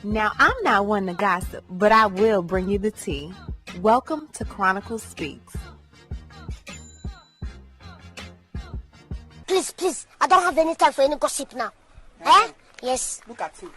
Now, I'm not one to gossip, but I will bring you the tea. Welcome to Chronicle Speaks. Please, I don't have any time for any gossip now. Eh? Yes. Look at you.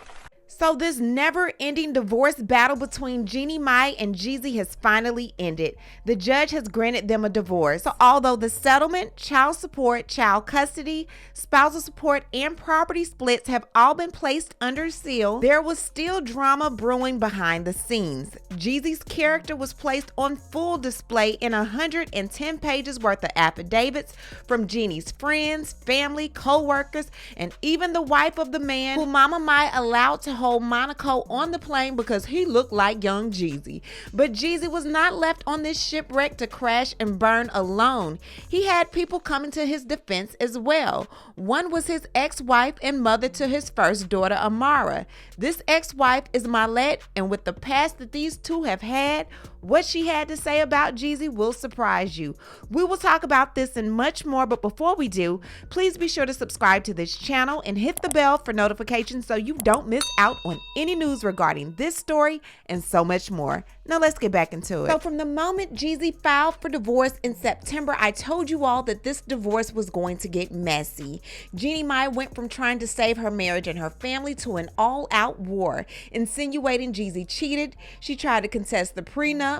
So this never-ending divorce battle between Jeannie Mai and Jeezy has finally ended. The judge has granted them a divorce. So although the settlement, child support, child custody, spousal support, and property splits have all been placed under seal, there was still drama brewing behind the scenes. Jeezy's character was placed on full display in 110 pages worth of affidavits from Jeannie's friends, family, co-workers, and even the wife of the man who Mama Mai allowed to hold Monaco on the plane because he looked like young Jeezy. But Jeezy was not left on this shipwreck to crash and burn alone. He had people coming to his defense as well. One was his ex-wife and mother to his first daughter, Amara. This ex-wife is Mahlet, and with the past that these two have had, what she had to say about Jeezy will surprise you. We will talk about this and much more, but before we do, please be sure to subscribe to this channel and hit the bell for notifications so you don't miss out on any news regarding this story and so much more. Now let's get back into it. So from the moment Jeezy filed for divorce in September, I told you all that this divorce was going to get messy. Jeannie Mai went from trying to save her marriage and her family to an all-out war, insinuating Jeezy cheated. She tried to contest the prenup.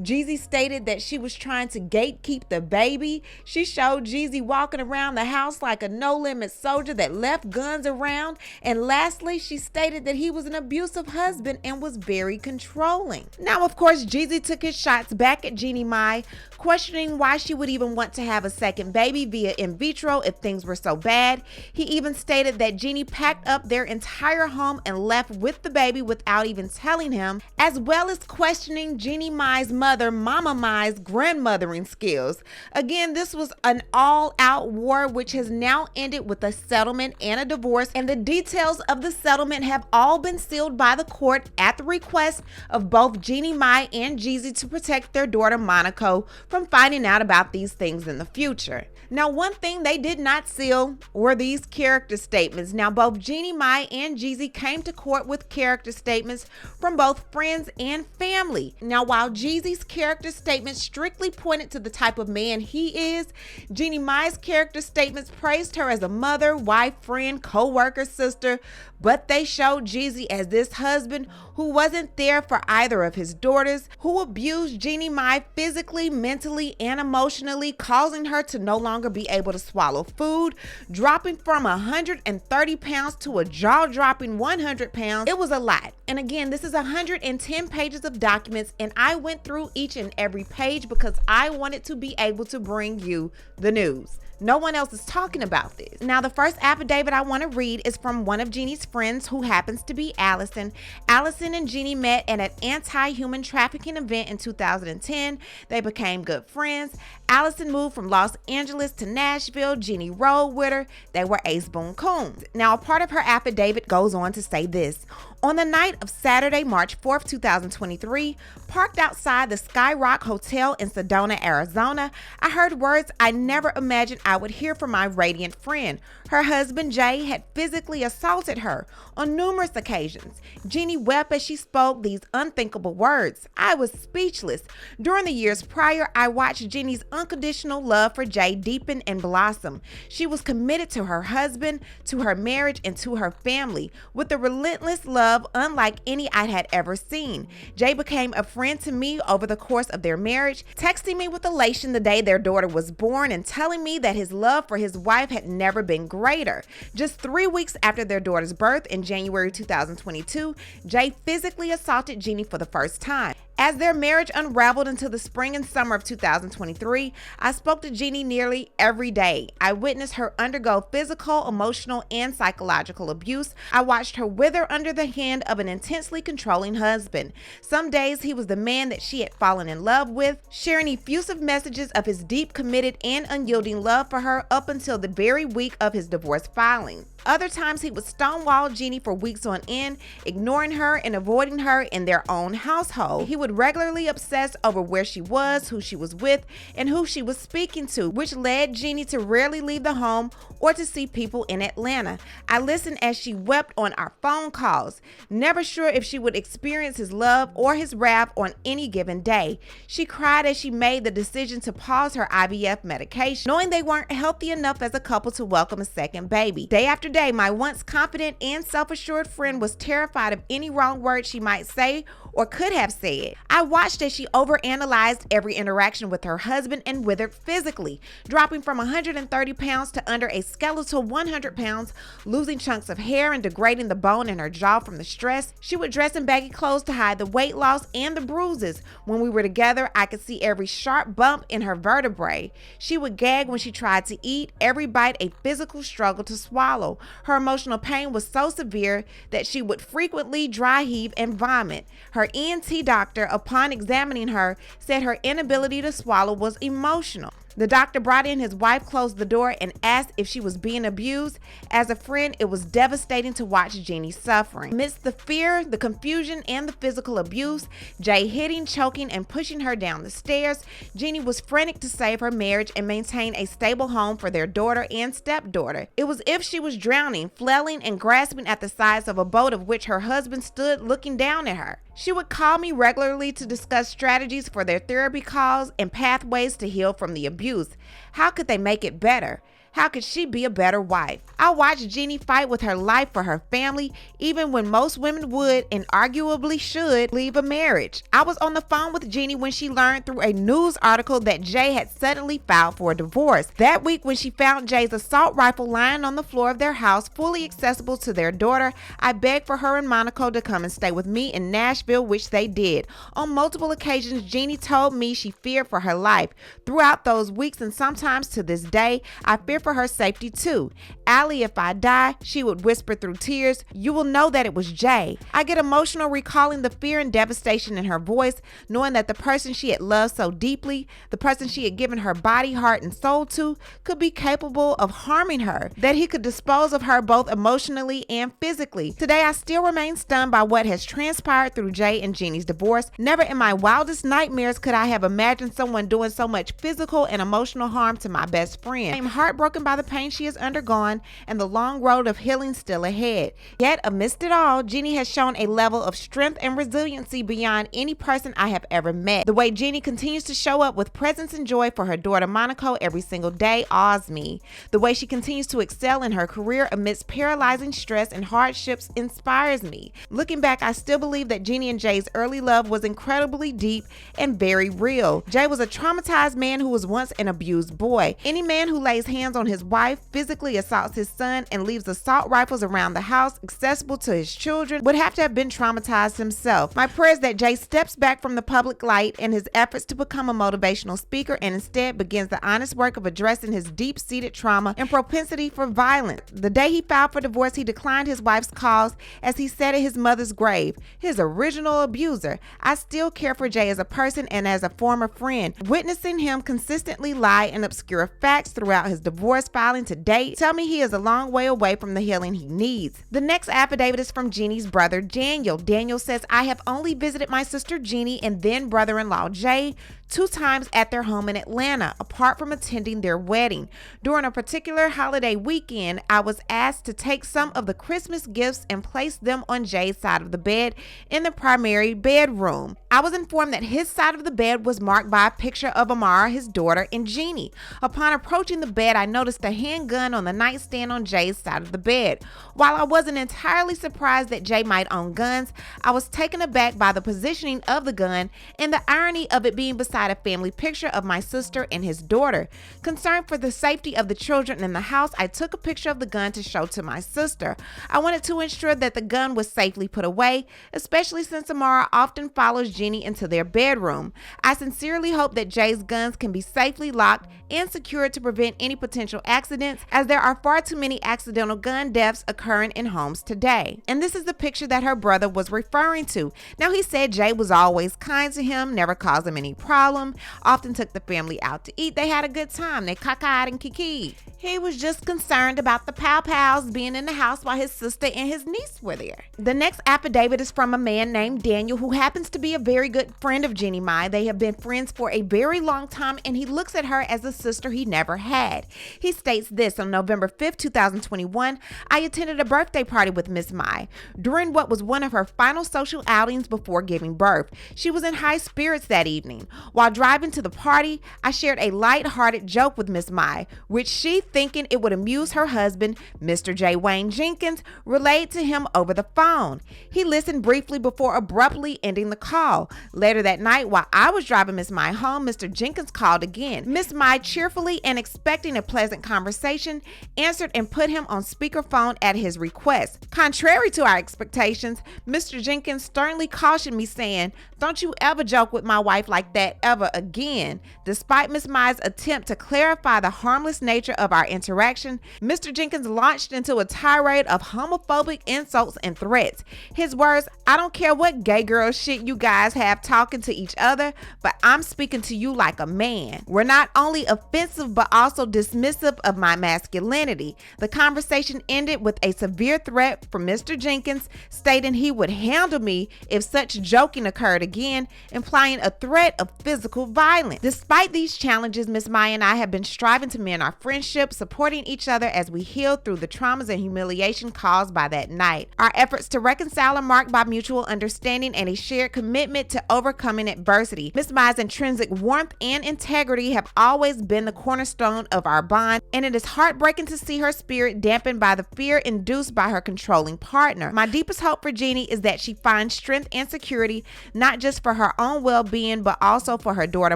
Jeezy stated that she was trying to gatekeep the baby. She showed Jeezy walking around the house like a no-limit soldier that left guns around. And lastly, she stated that he was an abusive husband and was very controlling. Now, of course, Jeezy took his shots back at Jeannie Mai, questioning why she would even want to have a second baby via in vitro if things were so bad. He even stated that Jeannie packed up their entire home and left with the baby without even telling him, as well as questioning Jeannie Mai's mother, Mama Mai's grandmothering skills. Again, this was an all-out war which has now ended with a settlement and a divorce, and the details of the settlement have all been sealed by the court at the request of both Jeannie Mai and Jeezy to protect their daughter Monaco from finding out about these things in the future. Now, one thing they did not seal were these character statements. Now, both Jeannie Mai and Jeezy came to court with character statements from both friends and family. Now, while Jeezy's character statement strictly pointed to the type of man he is, Jeannie Mai's character statements praised her as a mother, wife, friend, co-worker, sister, but they showed Jeezy as this husband who wasn't there for either of his daughters, who abused Jeannie Mai physically, mentally, and emotionally, causing her to no longer be able to swallow food, dropping from 130 pounds to a jaw-dropping 100 pounds. It was a lot. And again, this is 110 pages of documents, and I went through each and every page because I wanted to be able to bring you the news. No one else is talking about this. Now, the first affidavit I want to read is from one of Jeannie's friends, who happens to be Allison. Allison and Jeannie met at an anti-human trafficking event in 2010. They became good friends. Allison moved from Los Angeles to Nashville. Jeannie rode with her. They were ace boon coons. Now, a part of her affidavit goes on to say this. On the night of Saturday, March 4th, 2023, parked outside the Sky Rock Hotel in Sedona, Arizona, I heard words I never imagined I would hear from my radiant friend. Her husband, Jay, had physically assaulted her on numerous occasions. Jeannie wept as she spoke these unthinkable words. I was speechless. During the years prior, I watched Jeannie's unconditional love for Jay deepen and blossom. She was committed to her husband, to her marriage, and to her family with a relentless love unlike any I had ever seen. Jay became a friend to me over the course of their marriage, texting me with elation the day their daughter was born and telling me that his love for his wife had never been greater. Just 3 weeks after their daughter's birth in January 2022, Jay physically assaulted Jeannie for the first time. As their marriage unraveled into the spring and summer of 2023, I spoke to Jeannie nearly every day. I witnessed her undergo physical, emotional, and psychological abuse. I watched her wither under the hand of an intensely controlling husband. Some days he was the man that she had fallen in love with, sharing effusive messages of his deep, committed, and unyielding love for her up until the very week of his divorce filing. Other times he would stonewall Jeannie for weeks on end, ignoring her and avoiding her in their own household. He would would regularly obsess over where she was, who she was with, and who she was speaking to, which led Jeannie to rarely leave the home or to see people in Atlanta. I listened as she wept on our phone calls, never sure if she would experience his love or his wrath on any given day. She cried as she made the decision to pause her IVF medication, knowing they weren't healthy enough as a couple to welcome a second baby. Day after day, my once confident and self-assured friend was terrified of any wrong word she might say or could have said. I watched as she overanalyzed every interaction with her husband and withered physically, dropping from 130 pounds to under a skeletal 100 pounds, losing chunks of hair and degrading the bone in her jaw from the stress. She would dress in baggy clothes to hide the weight loss and the bruises. When we were together, I could see every sharp bump in her vertebrae. She would gag when she tried to eat, every bite a physical struggle to swallow. Her emotional pain was so severe that she would frequently dry heave and vomit. Her ENT doctor, upon examining her, said her inability to swallow was emotional. The doctor brought in his wife, closed the door, and asked if she was being abused. As a friend, it was devastating to watch Jeannie suffering. Amidst the fear, the confusion, and the physical abuse, Jay hitting, choking, and pushing her down the stairs, Jeannie was frantic to save her marriage and maintain a stable home for their daughter and stepdaughter. It was as if she was drowning, flailing, and grasping at the sides of a boat of which her husband stood looking down at her. She would call me regularly to discuss strategies for their therapy calls and pathways to heal from the abuse. How could they make it better? How could she be a better wife? I watched Jeannie fight with her life for her family, even when most women would and arguably should leave a marriage. I was on the phone with Jeannie when she learned through a news article that Jay had suddenly filed for a divorce. That week, when she found Jay's assault rifle lying on the floor of their house, fully accessible to their daughter, I begged for her and Monaco to come and stay with me in Nashville, which they did. On multiple occasions, Jeannie told me she feared for her life. Throughout those weeks and sometimes to this day, I fear for her safety too. Allie, if I die, she would whisper through tears, you will know that it was Jay. I get emotional recalling the fear and devastation in her voice, knowing that the person she had loved so deeply, the person she had given her body, heart, and soul to, could be capable of harming her, that he could dispose of her both emotionally and physically. Today, I still remain stunned by what has transpired through Jay and Jeannie's divorce. Never in my wildest nightmares could I have imagined someone doing so much physical and emotional harm to my best friend. I am heartbroken by the pain she has undergone and the long road of healing still ahead. Yet, amidst it all, Jeannie has shown a level of strength and resiliency beyond any person I have ever met. The way Jeannie continues to show up with presence and joy for her daughter Monaco every single day awes me. The way she continues to excel in her career amidst paralyzing stress and hardships inspires me. Looking back, I still believe that Jeannie and Jay's early love was incredibly deep and very real. Jay was a traumatized man who was once an abused boy. Any man who lays hands on his wife, physically assaults his son, and leaves assault rifles around the house accessible to his children would have to have been traumatized himself. My prayer is that Jay steps back from the public light in his efforts to become a motivational speaker and instead begins the honest work of addressing his deep-seated trauma and propensity for violence. The day he filed for divorce, he declined his wife's calls as he sat at his mother's grave, his original abuser. I still care for Jay as a person and as a former friend. Witnessing him consistently lie and obscure facts throughout his divorce filing to date tell me he is a long way away from the healing he needs. The next affidavit is from Jeannie's brother Daniel. Daniel says, I have only visited my sister Jeannie and then brother-in-law Jay 2 times at their home in Atlanta, apart from attending their wedding. During a particular holiday weekend, I was asked to take some of the Christmas gifts and place them on Jay's side of the bed in the primary bedroom. I was informed that his side of the bed was marked by a picture of Amara, his daughter, and Jeannie. Upon approaching the bed, I noticed a handgun on the nightstand on Jay's side of the bed. While I wasn't entirely surprised that Jay might own guns, I was taken aback by the positioning of the gun and the irony of it being beside a family picture of my sister and his daughter. Concerned for the safety of the children in the house, I took a picture of the gun to show to my sister. I wanted to ensure that the gun was safely put away, especially since Amara often follows Jeannie into their bedroom. I sincerely hope that Jay's guns can be safely locked and secured to prevent any potential accidents, as there are far too many accidental gun deaths occurring in homes today. And this is the picture that her brother was referring to. Now, he said Jay was always kind to him, never caused him any problem, often took the family out to eat. They had a good time. They cacaed and kikied. He was just concerned about the pow-pows being in the house while his sister and his niece were there. The next affidavit is from a man named Daniel, who happens to be a very good friend of Jeannie Mai. They have been friends for a very long time, and he looks at her as a sister he never had. He states this: on November 5th, 2021, I attended a birthday party with Miss Mai during what was one of her final social outings before giving birth. She was in high spirits that evening. While driving to the party, I shared a light-hearted joke with Miss Mai, which she, thinking it would amuse her husband, Mr. J. Wayne Jenkins, relayed to him over the phone. He listened briefly before abruptly ending the call. Later that night, while I was driving Miss Mai home, Mr. Jenkins called again. Miss Mai, cheerfully and expecting a pleasant conversation, answered and put him on speakerphone at his request. Contrary to our expectations, Mr. Jenkins sternly cautioned me, saying, "Don't you ever joke with my wife like that ever again." Despite Miss Mai's attempt to clarify the harmless nature of our interaction, Mr. Jenkins launched into a tirade of homophobic insults and threats. His words: "I don't care what gay girl shit you guys have talking to each other, but I'm speaking to you like a man," were not only offensive but also dismissive of my masculinity. The conversation ended with a severe threat from Mr. Jenkins, stating he would handle me if such joking occurred again, implying a threat of physical violence. Despite these challenges, Miss Mai and I have been striving to mend our friendship, supporting each other as we heal through the traumas and humiliation caused by that night. Our efforts to reconcile are marked by mutual understanding and a shared commitment to overcoming adversity. Miss Mai's intrinsic warmth and integrity have always been the cornerstone of our bond, and it is heartbreaking to see her spirit dampened by the fear induced by her controlling partner. My deepest hope for Jeannie is that she finds strength and security, not just for her own well-being, but also for her daughter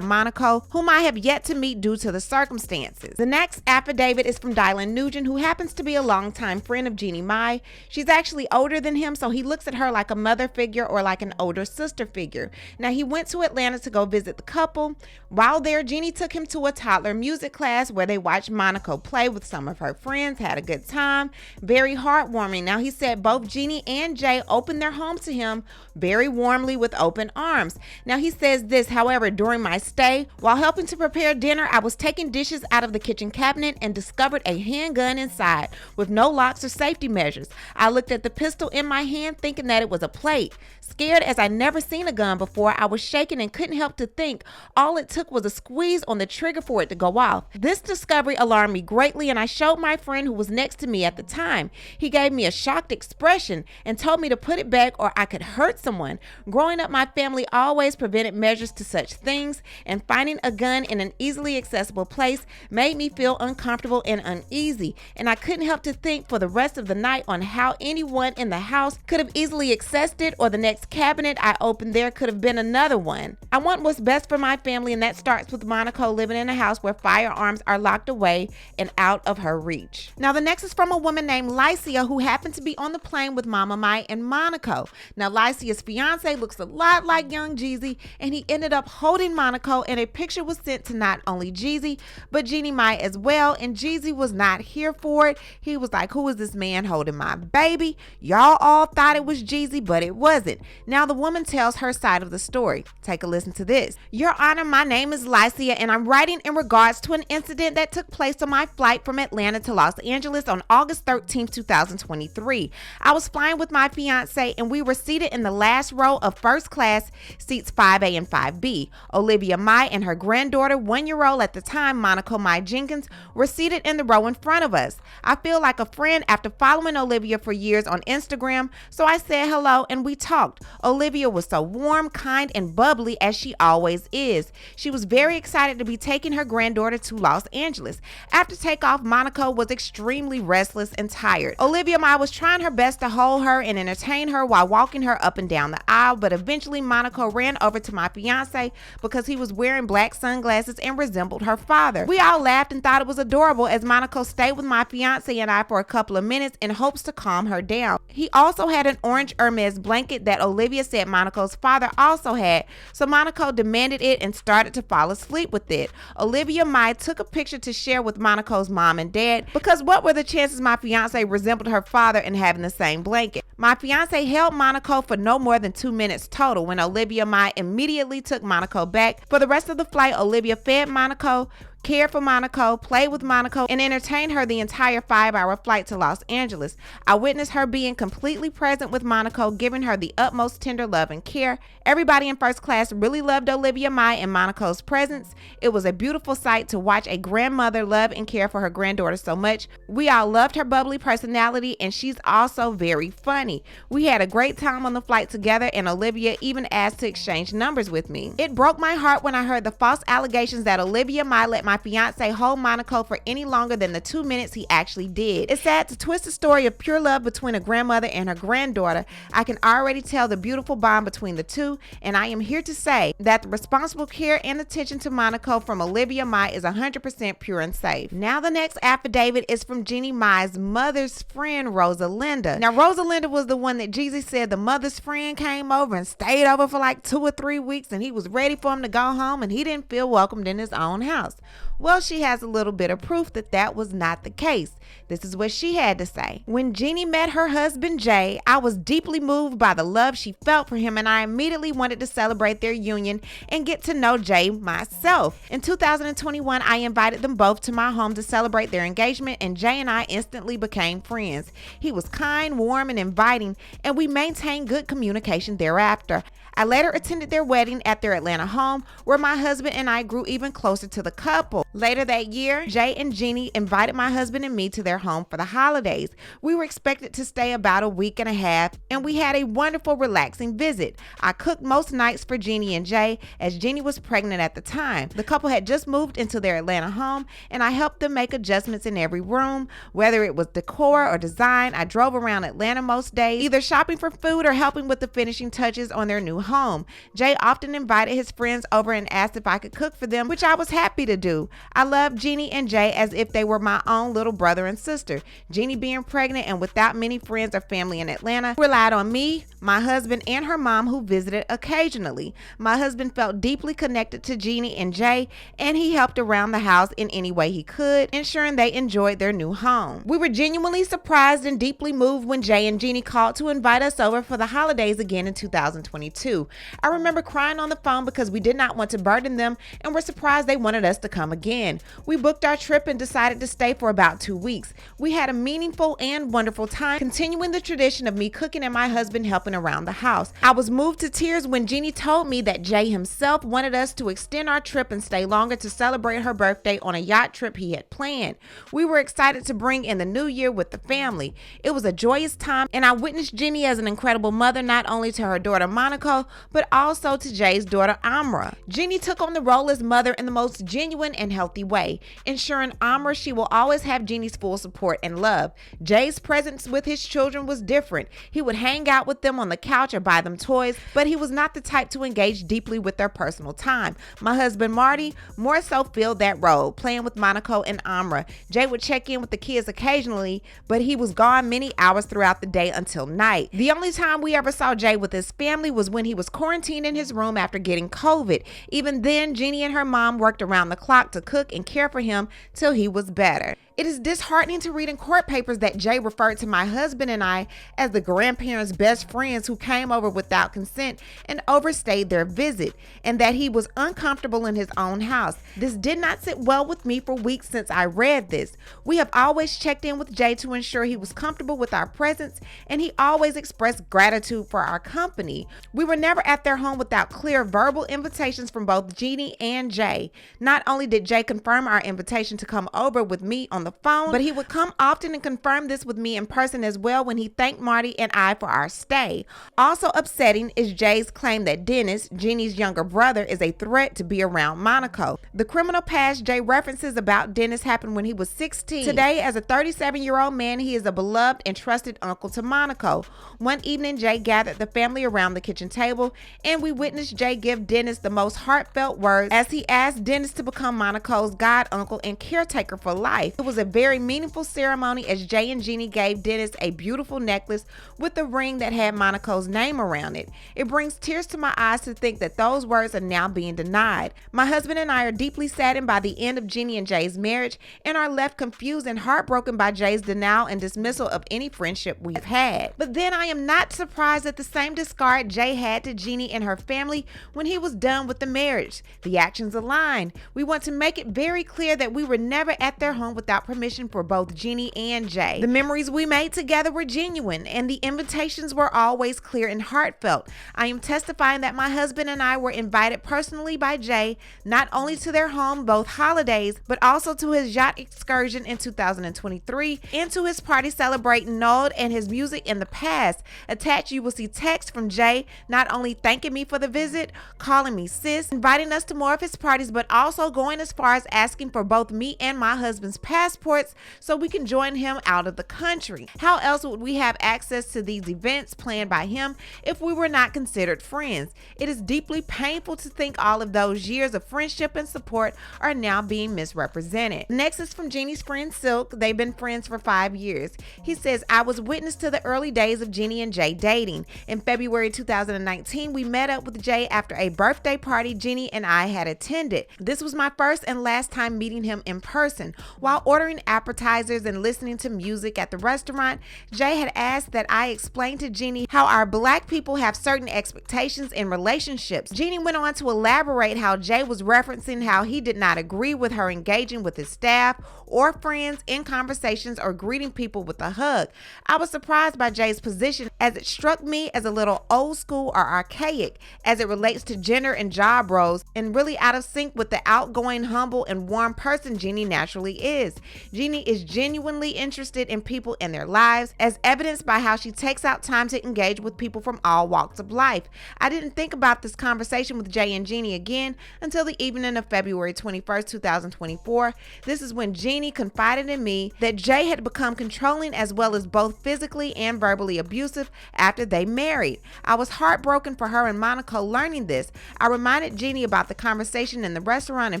Monaco, whom I have yet to meet due to the circumstances. The next affidavit is from Dylan Nugent, who happens to be a longtime friend of Jeannie Mai. She's actually older than him, so he looks at her like a mother figure or like an older sister figure. Now, he went to Atlanta to go visit the couple. While there, Jeannie took him to a toddler music class where they watched Monaco play with some of her friends, had a good time. Very heartwarming. Now, he said both Jeannie and Jay opened their home to him very warmly with open arms. Now, he says this: "However, during my stay, while helping to prepare dinner, I was taking dishes out of the kitchen cabinet and discovered a handgun inside with no locks or safety measures. I looked at the pistol in my hand thinking that it was a plate. Scared as I never seen a gun before, I was shaking and couldn't help to think all it took was a squeeze on the trigger for it to go off. This discovery alarmed me greatly, and I showed my friend who was next to me at the time. He gave me a shocked expression and told me to put it back or I could hurt someone. Growing up, my family always prevented measures to such things, and finding a gun in an easily accessible place made me feel uncomfortable and uneasy, and I couldn't help to think for the rest of the night on how anyone in the house could have easily accessed it, or the next cabinet I opened there could have been another one. I want what's best for my family, and that starts with Monaco living in a house where firearms are locked away and out of her reach." Now, the next is from a woman named Lycia, who happened to be on the plane with Mama Mai and Monaco. Now, Lycia's fiance looks a lot like young Jeezy, and he ended up holding Monaco, and a picture was sent to not only Jeezy, but Jeannie Mai as well, and Jeezy was not here for it. He was like, "Who is this man holding my baby?" Y'all all thought it was Jeezy, but it wasn't. Now, the woman tells her side of the story. Take a listen to this. "Your Honor, my name is Lycia, and I'm writing in regards to an incident that took place on my flight from Atlanta to Los Angeles on August 13, 2023. I was flying with my fiance, and we were seated in the last row of first class, seats 5A and 5B. Olivia Mai and her granddaughter, 1-year-old at the time, Monaco Mai Jenkins, were seated in the row in front of us. I feel like a friend after following Olivia for years on Instagram, so I said hello and we talked. Olivia was so warm, kind, and bubbly as she always is. She was very excited to be taking her granddaughter to Los Angeles. After takeoff, Monaco was extremely restless and tired. Olivia Mai was trying her best to hold her and entertain her while walking her up and down the aisle, but eventually Monaco ran over to my fiance because he was wearing black sunglasses and resembled her father. We all laughed and thought it was adorable as Monaco stayed with my fiance and I for a couple of minutes in hopes to calm her down. He also had an orange Hermes blanket that Olivia said Monaco's father also had, so Monaco demanded it and started to fall asleep with it. Olivia Mai took a picture to share with Monaco's mom and dad, because what were the chances my fiance resembled her father and having the same blanket? My fiance held Monaco for no more than 2 minutes total when Olivia Mai immediately took Monaco back. For the rest of the flight, Olivia fed Monaco, cared for Monaco, played with Monaco, and entertained her the entire 5-hour flight to Los Angeles. I witnessed her being completely present with Monaco, giving her the utmost tender love and care. Everybody in first class really loved Olivia Mai in Monaco's presence. It was a beautiful sight to watch a grandmother love and care for her granddaughter so much. We all loved her bubbly personality, and she's also very funny. We had a great time on the flight together, and Olivia even asked to exchange numbers with me. It broke my heart when I heard the false allegations that Olivia Mai let my fiance hold Monaco for any longer than the 2 minutes he actually did. It's sad to twist the story of pure love between a grandmother and her granddaughter. I can already tell the beautiful bond between the two, and I am here to say that the responsible care and attention to Monaco from Olivia Mai is 100% pure and safe. Now the next affidavit is from Jeannie Mai's mother's friend, Rosalinda. Now Rosalinda was the one that Jeezy said the mother's friend came over and stayed over for like 2 or 3 weeks, and he was ready for him to go home and he didn't feel welcomed in his own house. Well, she has a little bit of proof that that was not the case. This is what she had to say. When Jeannie met her husband, Jay, I was deeply moved by the love she felt for him, and I immediately wanted to celebrate their union and get to know Jay myself. In 2021, I invited them both to my home to celebrate their engagement, and Jay and I instantly became friends. He was kind, warm, and inviting, and we maintained good communication thereafter. I later attended their wedding at their Atlanta home, where my husband and I grew even closer to the couple. Later that year, Jay and Jeannie invited my husband and me to their home for the holidays. We were expected to stay about a week and a half, and we had a wonderful, relaxing visit. I cooked most nights for Jeannie and Jay, as Jeannie was pregnant at the time. The couple had just moved into their Atlanta home, and I helped them make adjustments in every room. Whether it was decor or design, I drove around Atlanta most days, either shopping for food or helping with the finishing touches on their new home. Jay often invited his friends over and asked if I could cook for them, which I was happy to do. I loved Jeannie and Jay as if they were my own little brother and sister. Jeannie being pregnant and without many friends or family in Atlanta relied on me, my husband, and her mom, who visited occasionally. My husband felt deeply connected to Jeannie and Jay, and he helped around the house in any way he could, ensuring they enjoyed their new home. We were genuinely surprised and deeply moved when Jay and Jeannie called to invite us over for the holidays again in 2022. I remember crying on the phone because we did not want to burden them and were surprised they wanted us to come again. We booked our trip and decided to stay for about 2 weeks. We had a meaningful and wonderful time, continuing the tradition of me cooking and my husband helping around the house. I was moved to tears when Jeannie told me that Jay himself wanted us to extend our trip and stay longer to celebrate her birthday on a yacht trip he had planned. We were excited to bring in the new year with the family. It was a joyous time, and I witnessed Jeannie as an incredible mother, not only to her daughter Monaco, but also to Jay's daughter Amra. Jeannie took on the role as mother in the most genuine and healthy way, ensuring Amra she will always have Jeannie's full support and love. Jay's presence with his children was different. He would hang out with them on the couch or buy them toys, but he was not the type to engage deeply with their personal time. My husband Marty more so filled that role, playing with Monaco and Amra. Jay would check in with the kids occasionally, but he was gone many hours throughout the day until night. The only time we ever saw Jay with his family was when he was quarantined in his room after getting COVID. Even then, Jeannie and her mom worked around the clock to cook and care for him till he was better. It is disheartening to read in court papers that Jay referred to my husband and I as the grandparents' best friends who came over without consent and overstayed their visit, and that he was uncomfortable in his own house. This did not sit well with me for weeks since I read this. We have always checked in with Jay to ensure he was comfortable with our presence, and he always expressed gratitude for our company. We were never at their home without clear verbal invitations from both Jeannie and Jay. Not only did Jay confirm our invitation to come over with me on the phone, but he would come often and confirm this with me in person as well when he thanked Marty and I for our stay. Also upsetting is Jay's claim that Dennis, Jeannie's younger brother, is a threat to be around Monaco. The criminal past Jay references about Dennis happened when he was 16. Today, as a 37-year-old man, he is a beloved and trusted uncle to Monaco. One evening, Jay gathered the family around the kitchen table, and we witnessed Jay give Dennis the most heartfelt words as he asked Dennis to become Monaco's god uncle and caretaker for life. It was was a very meaningful ceremony as Jay and Jeannie gave Dennis a beautiful necklace with a ring that had Monaco's name around it. It brings tears to my eyes to think that those words are now being denied. My husband and I are deeply saddened by the end of Jeannie and Jay's marriage and are left confused and heartbroken by Jay's denial and dismissal of any friendship we've had. But then I am not surprised at the same discard Jay had to Jeannie and her family when he was done with the marriage. The actions align. We want to make it very clear that we were never at their home without permission for both Jeannie and Jay. The memories we made together were genuine and the invitations were always clear and heartfelt. I am testifying that my husband and I were invited personally by Jay, not only to their home both holidays, but also to his yacht excursion in 2023 and to his party celebrating Node and his music in the past. Attached, you will see text from Jay not only thanking me for the visit, calling me sis, inviting us to more of his parties, but also going as far as asking for both me and my husband's passports so we can join him out of the country. How else would we have access to these events planned by him if we were not considered friends? It is deeply painful to think all of those years of friendship and support are now being misrepresented. Next is from Jeannie's friend Silk. They've been friends for 5 years. He says, I was witness to the early days of Jeannie and Jay dating. In February 2019, we met up with Jay after a birthday party Jeannie and I had attended. This was my first and last time meeting him in person. While ordering appetizers and listening to music at the restaurant, Jay had asked that I explain to Jeannie how our Black people have certain expectations in relationships. Jeannie went on to elaborate how Jay was referencing how he did not agree with her engaging with his staff or friends in conversations or greeting people with a hug. I was surprised by Jay's position as it struck me as a little old school or archaic as it relates to gender and job roles and really out of sync with the outgoing, humble, and warm person Jeannie naturally is. Jeannie is genuinely interested in people and their lives, as evidenced by how she takes out time to engage with people from all walks of life. I didn't think about this conversation with Jay and Jeannie again until the evening of February 21st, 2024. This is when Jeannie confided in me that Jay had become controlling as well as both physically and verbally abusive after they married. I was heartbroken for her and Monaco learning this. I reminded Jeannie about the conversation in the restaurant in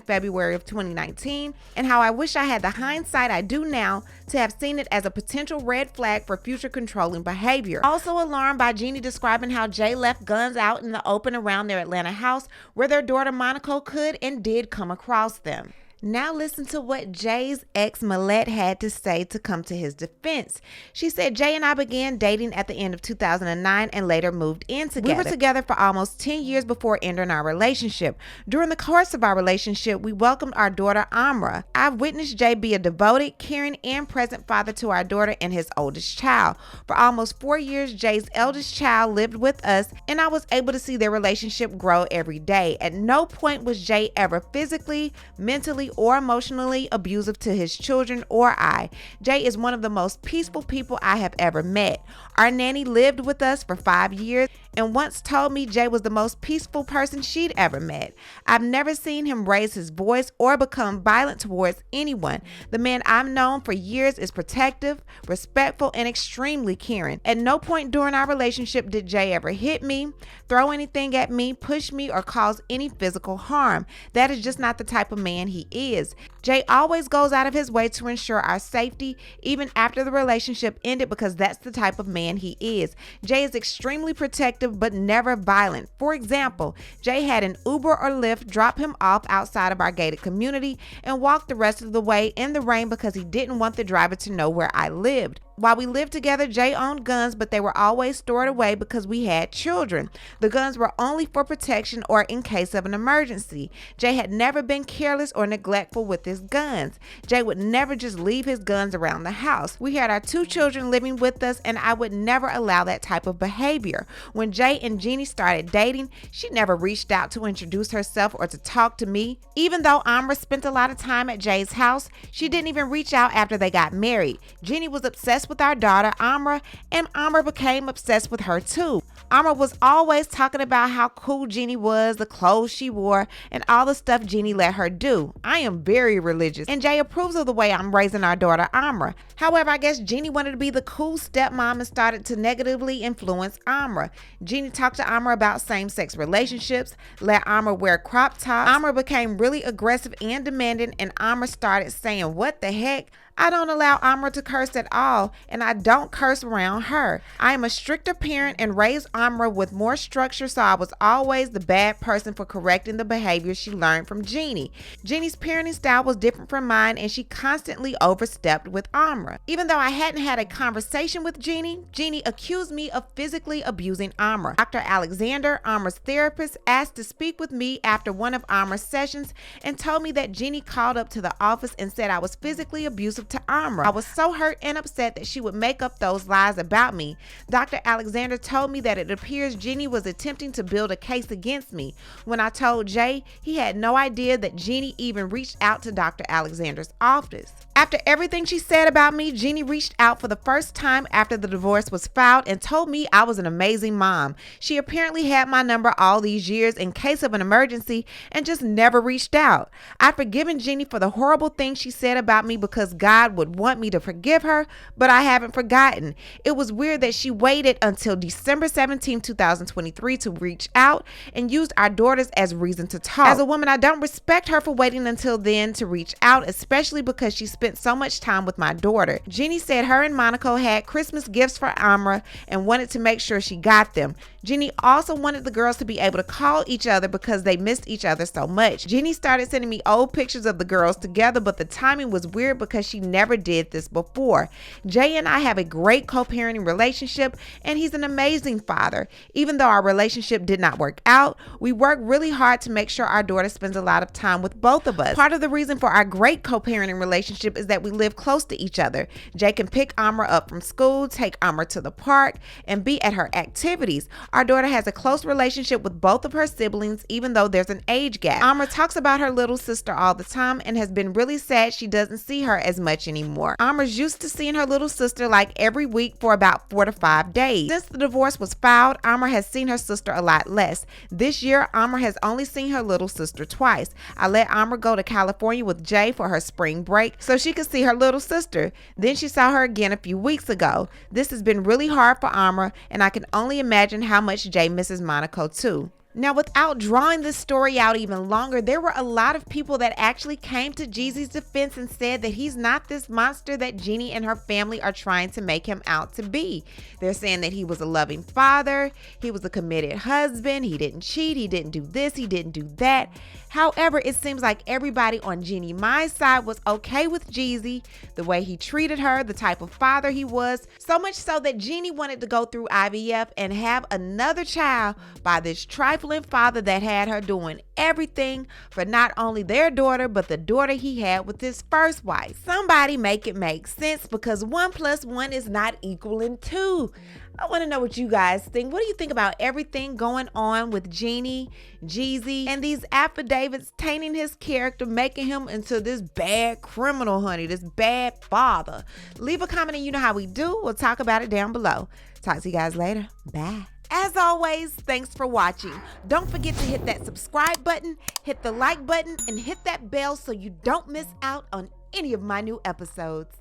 February of 2019 and how I wish I had the hindsight I do now to have seen it as a potential red flag for future controlling behavior. Also alarmed by Jeannie describing how Jay left guns out in the open around their Atlanta house where their daughter Monaco could and did come across them. Now listen to what Jay's ex Mahlet had to say to come to his defense. She said, Jay and I began dating at the end of 2009 and later moved in together. We were together for almost 10 years before ending our relationship. During the course of our relationship, we welcomed our daughter Amra. I've witnessed Jay be a devoted, caring, and present father to our daughter and his oldest child. For almost 4 years, Jay's eldest child lived with us, and I was able to see their relationship grow every day. At no point was Jay ever physically, mentally, or emotionally abusive to his children or I. Jay is one of the most peaceful people I have ever met. Our nanny lived with us for 5 years and once told me Jay was the most peaceful person she'd ever met. I've never seen him raise his voice or become violent towards anyone. The man I've known for years is protective, respectful, and extremely caring. At no point during our relationship did Jay ever hit me, throw anything at me, push me, or cause any physical harm. That is just not the type of man he is. Jay always goes out of his way to ensure our safety, even after the relationship ended, because that's the type of man he is. Jay is extremely protective but never violent. For example, Jay had an Uber or Lyft drop him off outside of our gated community and walk the rest of the way in the rain because he didn't want the driver to know where I lived. While we lived together, Jay owned guns, but they were always stored away because we had children. The guns were only for protection or in case of an emergency. Jay had never been careless or neglectful with his guns. Jay would never just leave his guns around the house. We had our 2 children living with us, and I would never allow that type of behavior. When Jay and Jeannie started dating, she never reached out to introduce herself or to talk to me. Even though Amra spent a lot of time at Jay's house, she didn't even reach out after they got married. Jeannie was obsessed with our daughter Amra, and Amra became obsessed with her too. Amra was always talking about how cool Jeannie was, the clothes she wore, and all the stuff Jeannie let her do. I am very religious, and Jay approves of the way I'm raising our daughter Amra. However, I guess Jeannie wanted to be the cool stepmom and started to negatively influence Amra. Jeannie talked to Amra about same-sex relationships, let Amra wear crop tops. Amra became really aggressive and demanding, and Amra started saying, "What the heck? I don't allow Amra to curse at all, and I don't curse around her. I am a stricter parent and raised Amra with more structure, so I was always the bad person for correcting the behavior she learned from Jeannie. Jeannie's parenting style was different from mine, and she constantly overstepped with Amra. Even though I hadn't had a conversation with Jeannie, Jeannie accused me of physically abusing Amra. Dr. Alexander, Amra's therapist, asked to speak with me after one of Amra's sessions and told me that Jeannie called up to the office and said I was physically abusive to Amra. I was so hurt and upset that she would make up those lies about me. Dr. Alexander told me that it appears Jeannie was attempting to build a case against me. When I told Jay, he had no idea that Jeannie even reached out to Dr. Alexander's office. After everything she said about me, Jeannie reached out for the first time after the divorce was filed and told me I was an amazing mom. She apparently had my number all these years in case of an emergency and just never reached out. I've forgiven Jeannie for the horrible things she said about me because God would want me to forgive her, but I haven't forgotten. It was weird that she waited until December 17, 2023 to reach out and used our daughters as reason to talk. As a woman, I don't respect her for waiting until then to reach out, especially because she spent so much time with my daughter. Jeannie said her and Monaco had Christmas gifts for Amra and wanted to make sure she got them. Jeannie also wanted the girls to be able to call each other because they missed each other so much. Jeannie started sending me old pictures of the girls together, but the timing was weird because she never did this before. Jay and I have a great co-parenting relationship, and he's an amazing father. Even though our relationship did not work out, we work really hard to make sure our daughter spends a lot of time with both of us. Part of the reason for our great co-parenting relationship is that we live close to each other. Jay can pick Amra up from school, take Amra to the park, and be at her activities. Our daughter has a close relationship with both of her siblings, even though there's an age gap. Amra talks about her little sister all the time and has been really sad she doesn't see her as much anymore. Amra's used to seeing her little sister like every week for about 4 to 5 days. Since the divorce was filed, Amra has seen her sister a lot less. This year, Amra has only seen her little sister twice. I let Amra go to California with Jay for her spring break so she could see her little sister. Then she saw her again a few weeks ago. This has been really hard for Amra, and I can only imagine how much Jay misses Monaco too. Now, without drawing this story out even longer, there were a lot of people that actually came to Jeezy's defense and said that he's not this monster that Jeannie and her family are trying to make him out to be. They're saying that he was a loving father, he was a committed husband, he didn't cheat, he didn't do this, he didn't do that. However, it seems like everybody on Jeannie Mai's side was okay with Jeezy, the way he treated her, the type of father he was, so much so that Jeannie wanted to go through IVF and have another child by this trifling father that had her doing everything for not only their daughter, but the daughter he had with his first wife. Somebody make it make sense, because 1 + 1 is not equaling 2. I want to know what you guys think. What do you think about everything going on with Jeannie, Jeezy, and these affidavits tainting his character, making him into this bad criminal, honey, this bad father? Leave a comment and you know how we do. We'll talk about it down below. Talk to you guys later. Bye. As always, thanks for watching. Don't forget to hit that subscribe button, hit the like button, and hit that bell so you don't miss out on any of my new episodes.